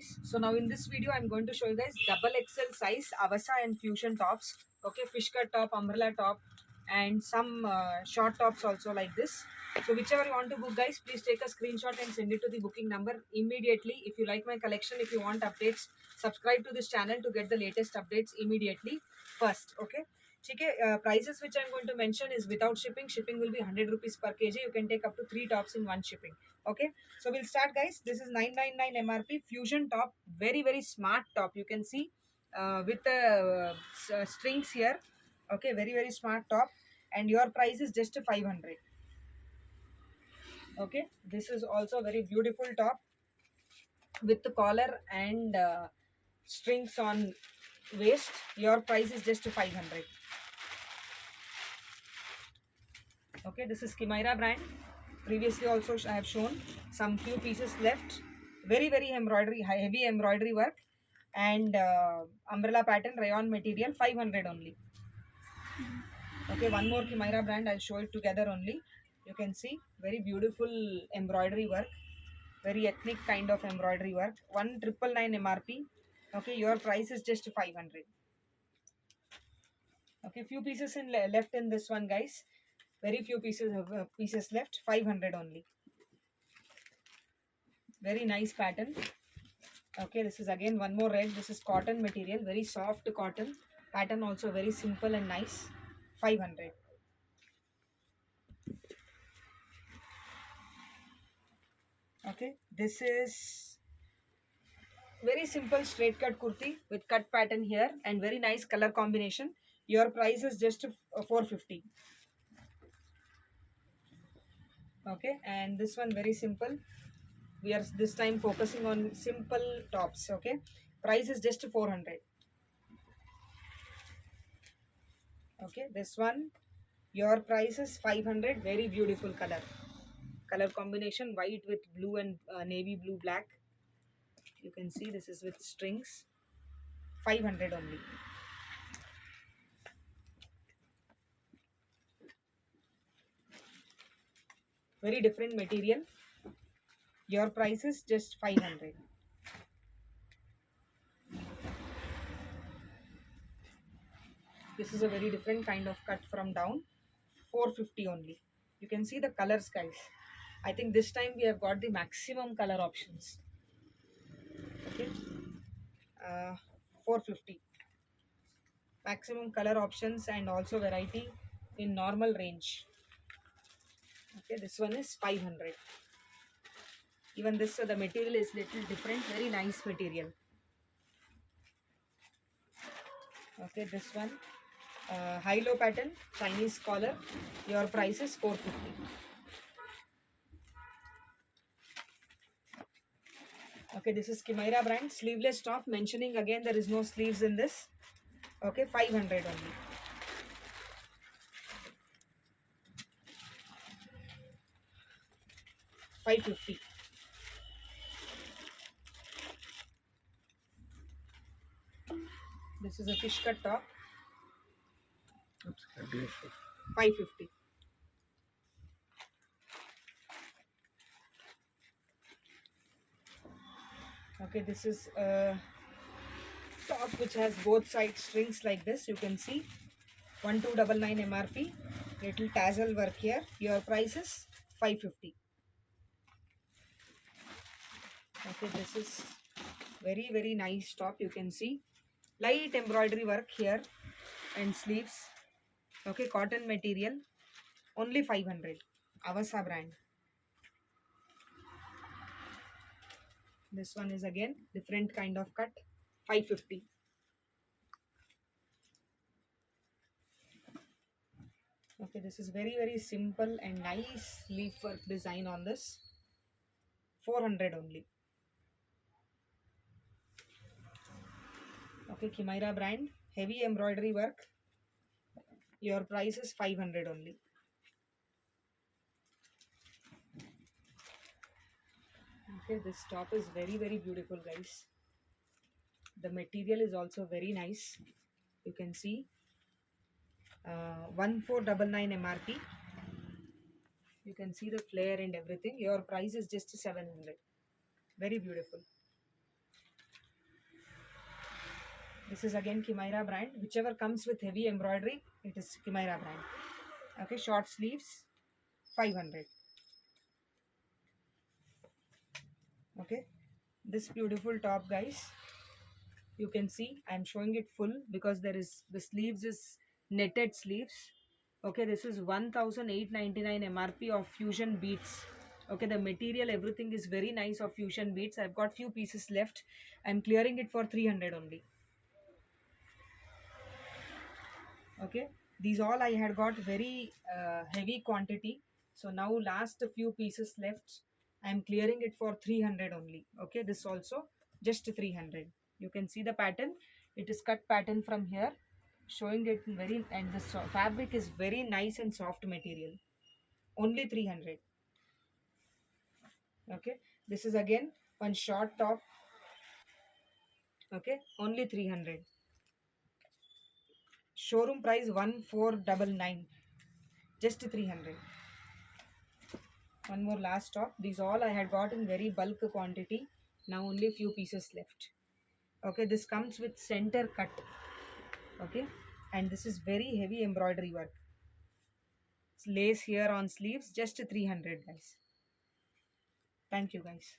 guys. So now in this video I'm going to show you guys double XL size Avasa and Fusion tops. Okay, fish cut top, umbrella top, and some short tops also like this. So whichever you want to book guys, please take a screenshot and send it to the booking number immediately. If you like my collection, if you want updates, subscribe to this channel to get the latest updates immediately first. Okay. Okay, prices which I'm going to mention is without shipping. Shipping will be 100 rupees per kg. You can take up to 3 tops in one shipping. Okay, so we'll start guys. This is 999 MRP Fusion top. Very smart top. You can see with the strings here. Okay, very smart top. And your price is just 500. Okay, this is also very beautiful top with the collar and strings on waist. Your price is just 500. Okay, this is Kimaira brand. Previously also I have shown some few pieces left. Very embroidery, heavy embroidery work and umbrella pattern rayon material, 500 only. Okay, one more Kimaira brand, I'll show it together only. You can see very beautiful embroidery work, very ethnic kind of embroidery work. 1999 MRP. Okay, your price is just 500. Okay, few pieces left in this one guys. Very few pieces left, 500 only. Very nice pattern. Okay, this is again one more red. This is cotton material, very soft cotton pattern, also very simple and nice. 500. Okay, this is very simple straight cut kurti with cut pattern here and very nice color combination. Your price is just 450. Okay, and this one very simple. We are this time focusing on simple tops. Okay, price is just 400. Okay, this one, your price is 500. Very beautiful color combination, white with blue and navy blue black. You can see this is with strings, 500 only. Very different material. Your price is just 500. This is a very different kind of cut from down, 450 only. You can see the colors guys. I think this time we have got the maximum color options. Okay, 450. Maximum color options and also variety in normal range. Okay, this one is 500. Even this, the material is little different. Very nice material. Okay, this one, high-low pattern, Chinese collar. Your price is 450. Okay, this is Kimaira brand, sleeveless top. Mentioning again, there is no sleeves in this. Okay, 500 only. $550. This is a fish cut top. 550. Okay, this is a top which has both side strings like this. You can see 1299 MRP. Little tassel work here. Your price is 550. Okay, this is very nice top. You can see light embroidery work here and sleeves. Okay, cotton material, only 500. Avasa brand. This one is again different kind of cut, 550. Okay, this is very simple and nice leaf work design on this, 400 only. Okay, Kimaira brand, heavy embroidery work. Your price is 500 only. Okay, this top is very beautiful guys. The material is also very nice. You can see 1499 MRP. You can see the flare and everything. Your price is just 700. Very beautiful. This is again Kimaira brand. Whichever comes with heavy embroidery, it is Kimaira brand. Okay, short sleeves, 500. Okay, this beautiful top, guys. You can see I'm showing it full because there is the sleeves is netted sleeves. Okay, this is 1899 MRP of fusion beads. Okay, the material, everything is very nice of fusion beads. I've got few pieces left. I'm clearing it for 300 only. Okay, these all I had got very heavy quantity, so now last few pieces left. I'm clearing it for 300 only. Okay, this also just 300. You can see the pattern. It is cut pattern from here, showing it very, and the fabric is very nice and soft material. Only 300. Okay, this is again one short top. Okay, only 300. Showroom price 1499, just 300. One more last top. These all I had got in very bulk quantity. Now only few pieces left. Okay, this comes with center cut. Okay, and this is very heavy embroidery work. It's lace here on sleeves, just 300, guys. Thank you, guys.